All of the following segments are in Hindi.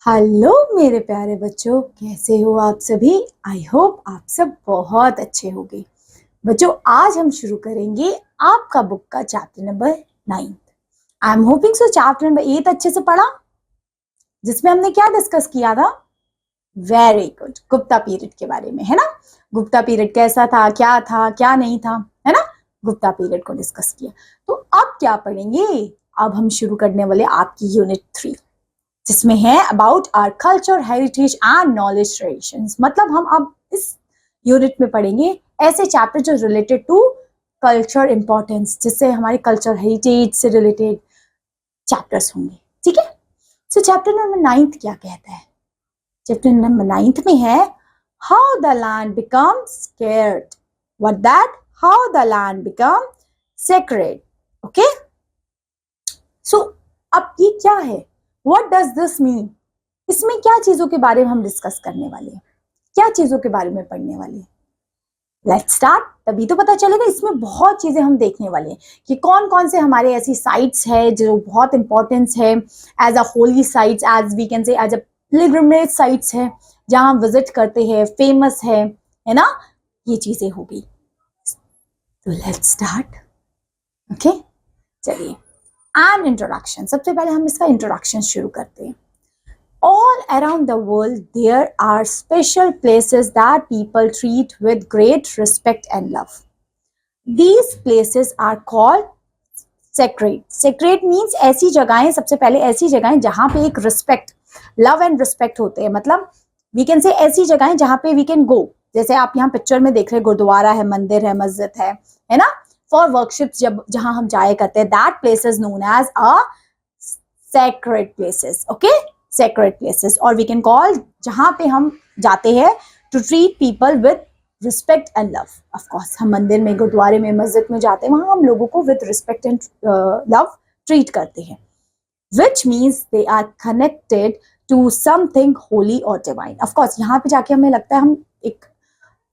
हेलो मेरे प्यारे बच्चों, कैसे हो आप सभी। आई होप आप सब बहुत अच्छे होंगे। बच्चों, आज हम शुरू करेंगे आपका बुक का chapter number 9। I am hoping so chapter number 8 अच्छे से पढ़ा, जिसमें हमने क्या डिस्कस किया था। वेरी गुड, गुप्ता पीरियड के बारे में, है ना। गुप्ता पीरियड कैसा था, क्या नहीं था, है ना। गुप्ता पीरियड को डिस्कस किया। तो अब क्या पढ़ेंगे। अब हम शुरू करने वाले आपकी यूनिट 3, जिसमें है about our culture, heritage and knowledge traditions. मतलब हम अब इस यूनिट में पढ़ेंगे ऐसे चैप्टर जो रिलेटेड टू कल्चर इंपॉर्टेंस, जिससे हमारे कल्चर हेरिटेज से रिलेटेड चैप्टर्स होंगे। ठीक है। सो चैप्टर नंबर 9 क्या कहता है। चैप्टर नंबर 9 में है how the land becomes scared, what that, how the land become sacred. Okay, so अब ये क्या है, व्हाट डज दिस मीन। इसमें क्या चीजों के बारे में हम डिस्कस करने वाले हैं, क्या चीजों के बारे में पढ़ने वाले हैं। Let's start. तभी तो पता चलेगा। इसमें बहुत चीजें हम देखने वाले हैं कि कौन कौन से हमारे ऐसी साइट्स है जो बहुत इंपॉर्टेंस है, as a holy sites, as we can say as a pilgrimage sites है, जहां हम विजिट करते हैं, फेमस है ना। ये चीजें हो गई। तो लेट्स स्टार्ट। ओके, चलिए। एंड इंट्रोडक्शन, सबसे पहले हम इसका इंट्रोडक्शन शुरू करते हैं। All around the world, there are special places that people treat with great respect and love. These places are called sacred. Sacred means ऐसी जगहें, सबसे पहले ऐसी जगहें जहां पे एक रिस्पेक्ट, लव एंड रिस्पेक्ट होते हैं। मतलब वी कैन से ऐसी जगहें जहां पे वी कैन गो, जैसे आप यहाँ पिक्चर में देख रहे, गुरुद्वारा है, मंदिर है, मस्जिद है ना। फॉर वर्कशिप्स, जब जहां हम जाया करते हैं, that place is known as a sacred places. Okay, sacred places, और we can call जहां पे हम जाते हैं to treat people with respect and love. Of course, हम मंदिर में, गुरुद्वारे में, मस्जिद में जाते हैं, वहां हम लोगों को with respect and love treat करते हैं, which means they are connected to something holy or divine. Of course, यहाँ पे जाके हमें लगता है हम एक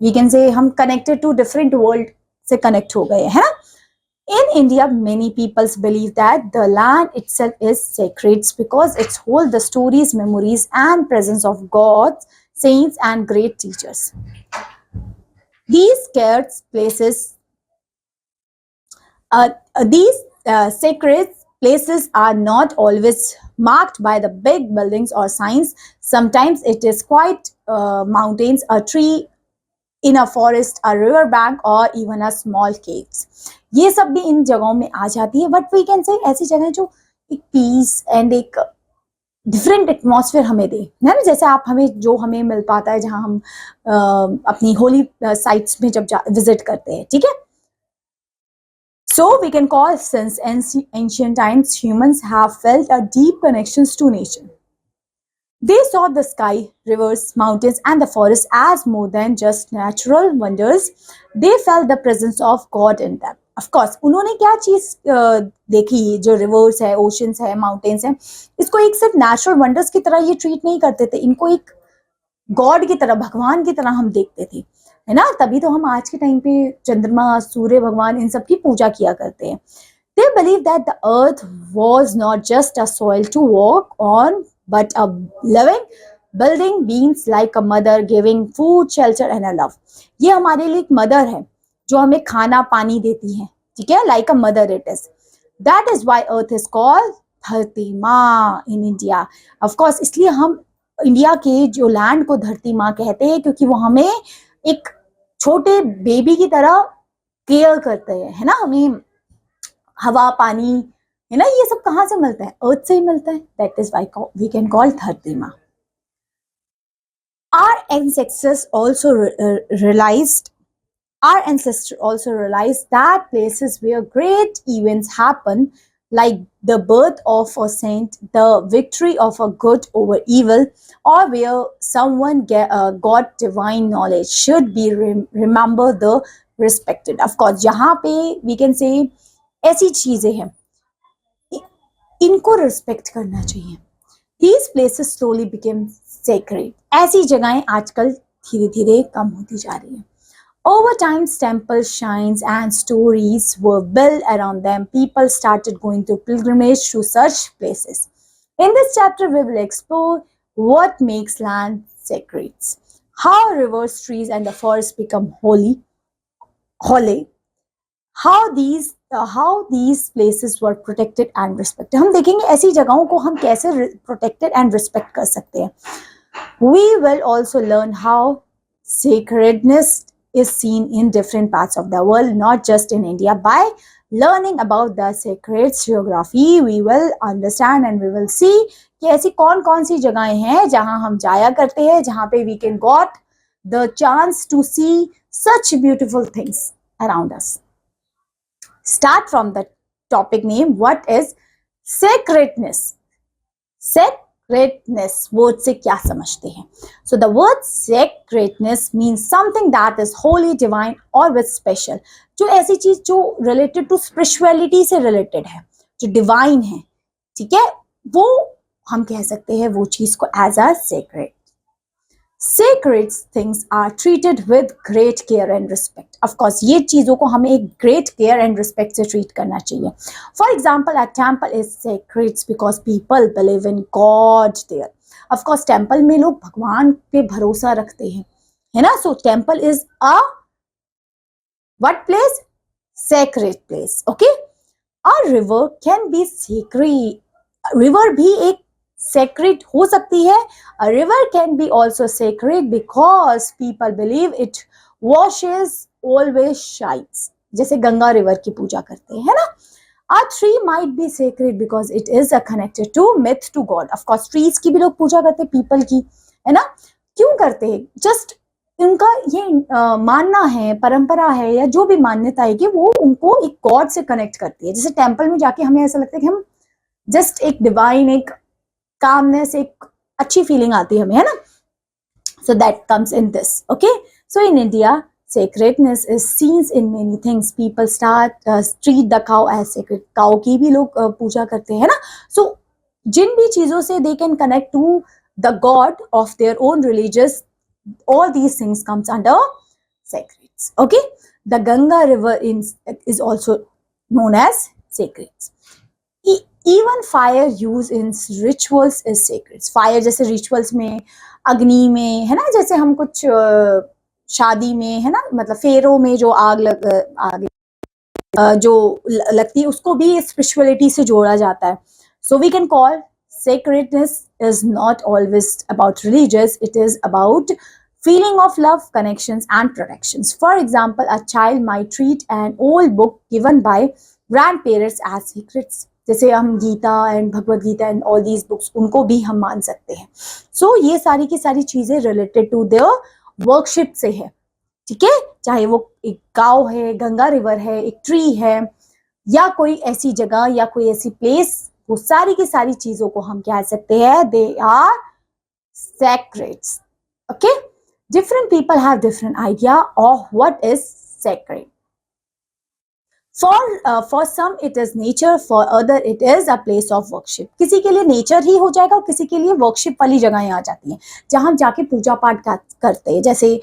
we can say हम connected to different world से connect हो गए, है ना। In India, many people believe that the land itself is sacred because it holds the stories, memories, and presence of gods, saints, and great teachers. These sacred places, sacred places are not always marked by the big buildings or signs. Sometimes it is quite mountains, a tree in a forest, a river bank, or even a small caves. ये सब भी इन जगहों में आ जाती है, बट वी कैन से ऐसी जगह जो एक पीस एंड एक डिफरेंट एटमॉस्फेयर हमें दे, है ना। जैसे आप हमें जो हमें मिल पाता है जहां हम अपनी होली साइट्स में जब विजिट करते हैं। ठीक है। So we can call, since ancient times, humans have felt a deep connection to nature. They saw the sky, rivers, mountains, and the forest as more than just natural wonders. They felt the presence of God in them. Of course, उन्होंने क्या चीज देखी, जो रिवर्स है, ओशंस है, माउंटेन्स है, इसको एक सिर्फ नेचुरल वंडर्स की तरह ये ट्रीट नहीं करते थे, इनको एक गॉड की तरह, भगवान की तरह हम देखते थे, है ना। तभी तो हम आज के टाइम पे चंद्रमा, सूर्य भगवान, इन सब की पूजा किया करते हैं। They believed that the earth was not just a soil to walk on, but a living building beings like a mother giving food, shelter and a love. ये हमारे लिए एक मदर है जो हमें खाना पानी देती है। ठीक है, like a mother it is. That is why earth is called धरती माँ in India. Of course, इसलिए हम इंडिया के जो लैंड को धरती माँ कहते हैं, क्योंकि वो हमें एक छोटे बेबी की तरह केयर करते हैं, है ना। हमें हवा, पानी, है ना, ये सब कहां से मिलता है, अर्थ से ही मिलता है। That is why we can call धरती माँ। Our ancestors also realized our ancestors also realized that places where great events happen, like the birth of a saint, the victory of a good over evil, or where someone got divine knowledge, should be remembered, the respected. Of course, जहाँ पे we can say ऐसी चीजें हैं, इनको रिस्पेक्ट करना चाहिए। These places slowly became sacred. ऐसी जगहें आजकल धीरे धीरे कम होती जा रही हैं। Over time, temples, shrines, and stories were built around them. People started going to pilgrimage to such places. In this chapter, we will explore What makes land sacred? How rivers, trees, and the forests become holy. How these places were protected and respected. हम देखेंगे ऐसी जगहों को हम कैसे protected and respect कर सकते हैं. We will also learn how sacredness is seen in different parts of the world, not just in India. By learning about the sacred geography, we will understand and we will see कि ऐसी कौन कौन सी जगहें हैं जहां हम जाया करते हैं, जहां पे we can got the chance to see such beautiful things around us. Start from the topic name. What is sacredness? Sacredness word से क्या समझते हैं? So the word sacredness means something that is holy, divine or with special. जो ऐसी चीज जो related to spirituality से related है, जो divine है, ठीक है, वो हम कह सकते हैं वो चीज को as a sacred. Sacred things are treated with great care and respect. Of course, ये चीजों को हमें एक great care and respect से treat करना चाहिए. For example, a temple is sacred because people believe in God there. Of course, temple में लोग भगवान पे भरोसा रखते हैं, है ना? So temple is a what place? Sacred place. Okay. A river can be sacred. River भी एक sacred हो सकती है. A river can be also sacred because people believe it washes always shines. जैसे गंगा रिवर की पूजा करते हैं, है ना? A tree might be sacred because it is connected to myth to God. Of course, trees की भी लोग पूजा करते हैं, people की, है ना? क्यों करते हैं? Just उनका ये मानना है, परंपरा है या जो भी मान्यता है कि वो उनको एक गॉड से कनेक्ट करती है. जैसे टेम्पल में जाके हमें ऐसा लगता है कि हम जस्ट एक डिवाइन, एक कामनेस, एक अच्छी फीलिंग आती है हमें, है ना? So that comes in this. Okay. So in India, sacredness is seen in many things. People treat the cow as sacred. Cow की भी लोग पूजा करते हैं ना? So जिन भी चीजों से they can connect to the god of their own religious, all these things comes under sacred. Okay. The Ganga river is also known as sacred. Even fire used in rituals is sacred. Fire जैसे rituals में, अग्नि में, है ना? जैसे हम कुछ शादी में, है ना, मतलब फेरों में जो आग जो लगती है उसको भी स्पिरिचुअलिटी से जोड़ा जाता है. So we can call sacredness is not always about religious. It is about feeling of love, connections and protections. For example, a child might treat an old book given by grandparents as sacred. जैसे हम Gita and Bhagavad Gita and all these books, उनको भी हम मान सकते हैं. सो ये सारी की सारी चीजें रिलेटेड टू देयर वर्कशिप से है, ठीक है? चाहे वो एक गांव है, गंगा रिवर है, एक ट्री है या कोई ऐसी जगह या कोई ऐसी प्लेस, वो सारी की सारी चीजों को हम कह सकते हैं they are sacred. Okay. Different people have different idea of what is sacred. For some it is nature, for other it is a place of worship. किसी के लिए नेचर ही हो जाएगा और किसी के लिए वर्कशिप वाली जगहें आ जाती हैं जहां हम जाके पूजा पाठ करते हैं. जैसे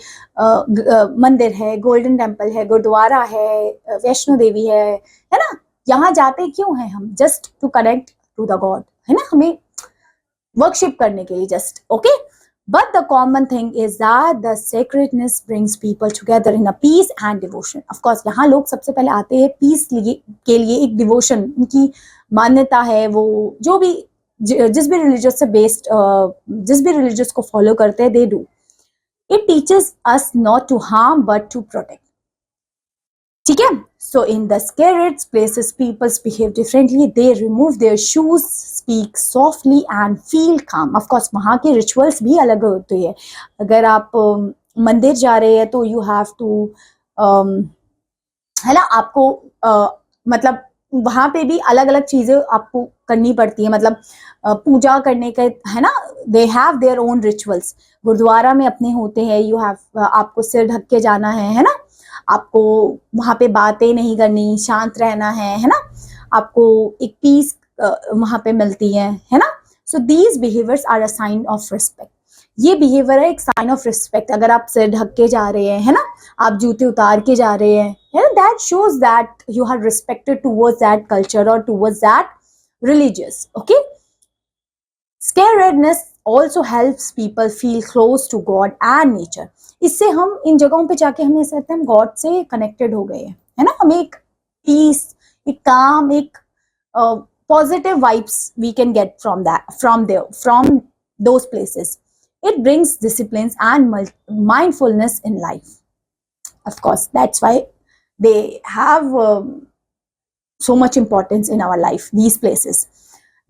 मंदिर है, गोल्डन टेम्पल है, गुरुद्वारा है, वैष्णो देवी है ना? यहाँ जाते क्यों हैं हम? Just to connect to the god, है ना? हमें वर्कशिप करने के लिए just. Okay. But the common thing is that the sacredness brings people together in a peace and devotion. Of course, यहाँ लोग सबसे पहले आते हैं पीस के लिए, एक डिवोशन, उनकी मान्यता है, वो जो भी जिस भी रिलीजियस से बेस्ड, जिस भी रिलीजियस को फॉलो करते हैं, they do. It teaches us not to harm but to protect. ठीक है? So in the sacred places, people behave differently. They remove their shoes, speak softly and feel calm. Of course, वहाँ के rituals भी अलग होते हैं. अगर आप मंदिर जा रहे हैं तो you have to, है ना, आपको मतलब वहाँ पे भी अलग अलग चीजें आपको करनी पड़ती है. मतलब पूजा करने के, है ना, they have their own rituals. Gurdwara में अपने होते हैं. You have, आपको सिर ढक के जाना है ना? आपको वहां पे बातें नहीं करनी, शांत रहना है ना? आपको एक पीस वहां पे मिलती है ना? So these behaviours are a sign of respect. ये बिहेवियर है एक साइन ऑफ रिस्पेक्ट. अगर आप सिर ढक के जा रहे हैं, है ना, आप जूते उतार के जा रहे हैं, है ना, that shows that you are respected towards that culture और towards that religious. Okay. Sacredness also helps people feel close to God and nature. इससे हम इन जगहों पे जाके हमें ऐसा लगता है हम गॉड से कनेक्टेड हो गए हैं, है ना. हमें एक पीस, एक काम, एक positive vibes we can get from those places. It brings disciplines and mindfulness in life. Of course, that's why they have so much importance in our life, these places.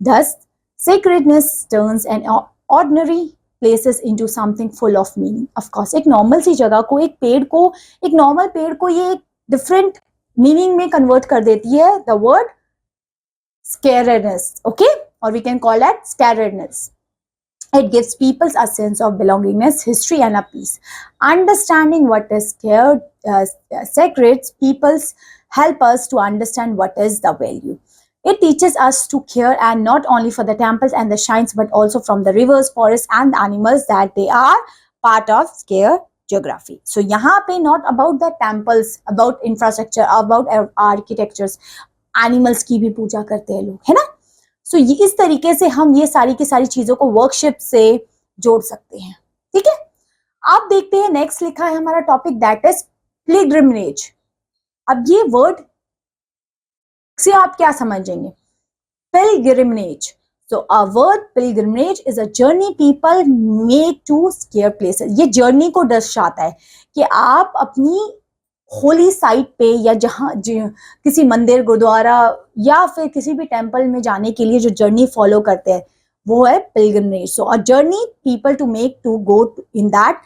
Thus, sacredness turns an ordinary places into something full of meaning. Of course, एक normal सी जगह को, एक normal पेड़ को ये एक different meaning में convert कर देती है. The word scaredness, okay, or we can call that scaredness. It gives people a sense of belongingness, history, and a peace. Understanding what is sacred peoples help us to understand what is the value. It teaches us to care, and not only for the temples and the shrines, but also from the rivers, forests, and the animals that they are part of sacred geography. So यहाँ पे not about the temples, about infrastructure, about architectures, animals की भी पूजा करते हैं लोग, है ना. सो ये इस तरीके से हम ये सारी की सारी चीजों को वर्कशिप से जोड़ सकते हैं. ठीक है, आप देखते हैं नेक्स्ट लिखा है हमारा टॉपिक, दैट इज पिलग्रिमेज. अब ये वर्ड से आप क्या समझेंगे? Pilgrimage. So a word pilgrimage is a journey people make to sacred places. ये जर्नी को दर्शाता है कि आप अपनी होली साइट पे या जहां किसी मंदिर, गुरुद्वारा या फिर किसी भी टेंपल में जाने के लिए जो जर्नी फॉलो करते हैं वो है pilgrimage. So a journey people to make to go in that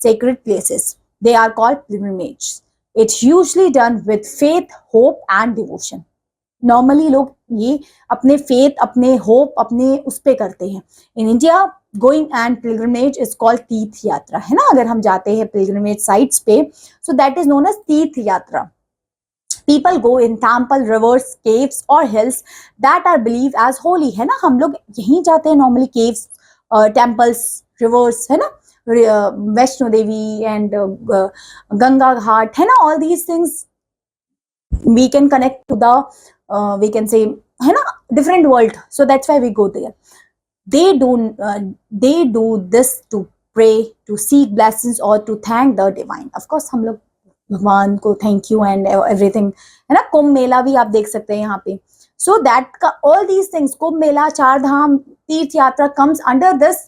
sacred places, they are called pilgrimage. It's usually done with faith, hope and devotion. Normally लोग ये अपने फेथ, अपने होप, अपने उस पे करते हैं. In India going and pilgrimage is called तीर्थ यात्रा, है ना. अगर हम जाते हैं पिलग्रिमेज साइट्स पे, so that is known as tirtha yatra. People go in temple, rivers, caves और hills that are believe as holy, है ना. हम लोग यहीं जाते हैं नॉर्मली, केव्स, टेम्पल्स, रिवर्स, है ना, वैष्णो देवी एंड गंगा घाट, है ना. All these things we can connect to the we can say, है ना, different world. So that's why we go there. They do this to pray, to seek blessings or to thank the divine. Of course हम लोग भगवान को thank you and everything, है ना. कुंभ मेला भी आप देख सकते हैं यहाँ पे. So that all these things, Kumbh Mela, चार धाम, तीर्थ यात्रा comes under this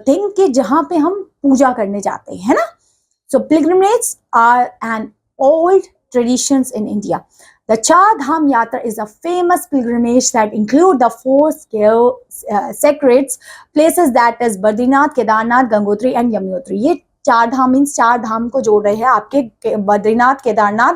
thing कि जहाँ पे हम पूजा करने जाते हैं, है ना. So pilgrimages are an old traditions in India. The Char Dham Yatra is a famous pilgrimage that include the four sacred places, that is Badrinath, Kedarnath, Gangotri and Yamunotri. ये चार धाम मीन्स चार धाम को जोड़ रहे हैं आपके Badrinath, Kedarnath,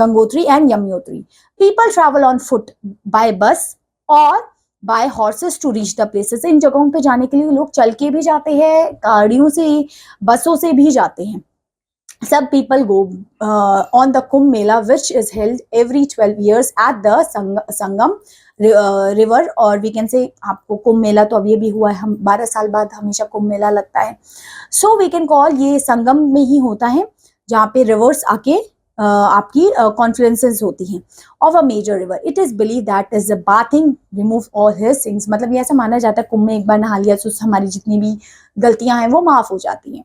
Gangotri and Yamunotri. People travel on foot, by bus or by horses to reach the places. इन जगहों पे जाने के लिए लोग चल के भी जाते हैं, गाड़ियों से, बसों से भी जाते हैं. Some people go on the Kumbh Mela, which is held every 12 years at the Sangam river, or we can say आपको कुंभ मेला तो अब ये भी हुआ है, हम 12 साल बाद हमेशा कुंभ मेला लगता है. So we can call ये संगम में ही होता है जहाँ पे रिवर्स आके आपकी कॉन्फ्लुएंसेस होती हैं of a major river. It is believed that is the bathing remove all his sins. मतलब ये ऐसा माना जाता है कुंभ में एक बार नहा लिया तो हमारी जितनी भी गलतियां हैं वो माफ हो जाती हैं.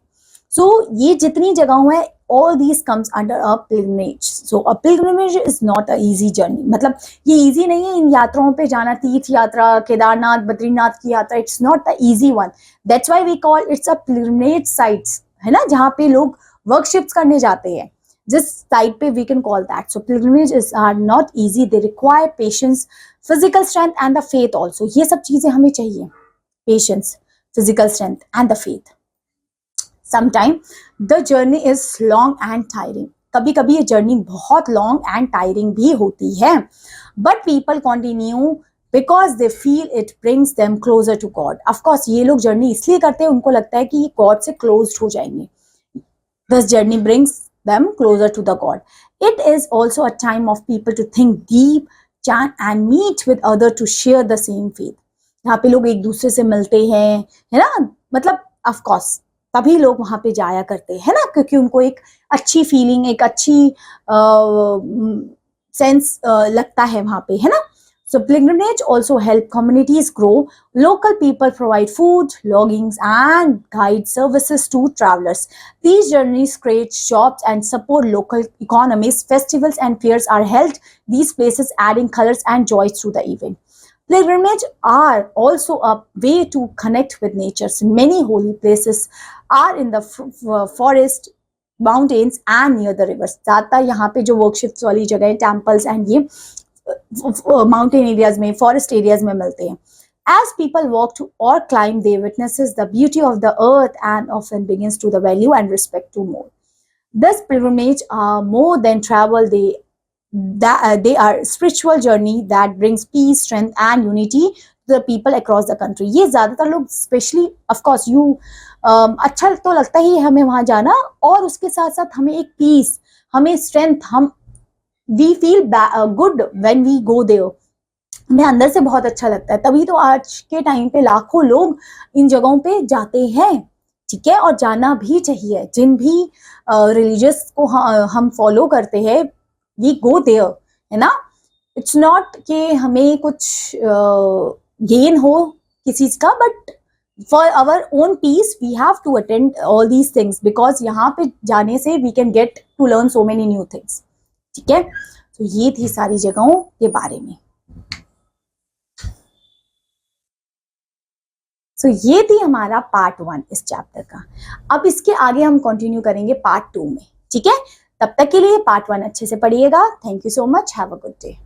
So ये जितनी जगहों है, all these comes under a pilgrimage. So a pilgrimage is not a easy journey. मतलब ये easy नहीं है इन यात्राओं पे जाना, तीर्थ यात्रा, केदारनाथ, बद्रीनाथ की यात्रा. It's not the easy one. That's why we call it's a pilgrimage sites, है ना, जहाँ पे लोग workshops करने जाते हैं. जिस साइट पे we can call that. So pilgrimages are not easy. They require patience, physical strength and the faith also. ये सब चीजें हमें चाहिए. Patience, physical strength and the faith. Sometimes the journey is long and tiring. कभी कभी ये जर्नी बहुत लॉन्ग एंड टायरिंग भी होती है. But people continue because they feel it brings them closer to god. Of course ये लोग जर्नी इसलिए करते हैं, उनको लगता है कि ये गॉड से क्लोज हो जाएंगे. This journey brings them closer to the god. It is also a time of people to think deep, chant and meet with other to share the same faith. यहाँ पे लोग एक दूसरे से मिलते हैं, है ना. मतलब ऑफकोर्स तभी लोग वहां पे जाया करते हैं ना, क्योंकि उनको एक अच्छी फीलिंग, एक अच्छी सेंस लगता है वहां पे, है ना. So pilgrimage also help communities grow. Local people provide food, lodgings, and guide services to travelers. These journeys create jobs and support local economies. Festivals and fairs are held these places, adding colors and joy through the event. Pilgrimage are also a way to connect with nature. So many holy places are in the forest, mountains and near the rivers. ज़्यादातर यहाँ पे जो वर्कशिप्स वाली जगह, टेम्पल्स एंड ये माउंटेन एरियाज में, फॉरेस्ट एरियाज में मिलते हैं. As people walk to or climb, they witnesses the beauty of the earth and often begins to the value and respect to more. Thus, pilgrimage are more than travel. They are spiritual journey that brings peace, strength, and unity to the people across the country. ये ज़्यादातर लोग स्पेशली ऑफ कोर्स यू अच्छा तो लगता ही हमें वहाँ जाना, और उसके साथ साथ हमें एक पीस, हमें स्ट्रेंथ, हम we feel good when we go there. हमें अंदर से बहुत अच्छा लगता है. तभी तो आज के टाइम पे लाखों लोग इन जगहों पे जाते हैं. ठीक है, और जाना भी चाहिए. जिन भी रिलीजियस को हम फॉलो करते हैं, वी गो देयर, है ना. इट्स नॉट कि हमें कुछ गेन हो किसी चीज का, but for our own peace we have to attend all these things, because यहाँ पे जाने से we can get to learn so many new things. ठीक है, तो ये थी सारी जगहों के बारे में. So, ये थी हमारा पार्ट 1 इस चैप्टर का. अब इसके आगे हम कंटिन्यू करेंगे पार्ट 2 में. ठीक है, तब तक के लिए पार्ट 1 अच्छे से पढ़िएगा. Thank you so much. Have a good day.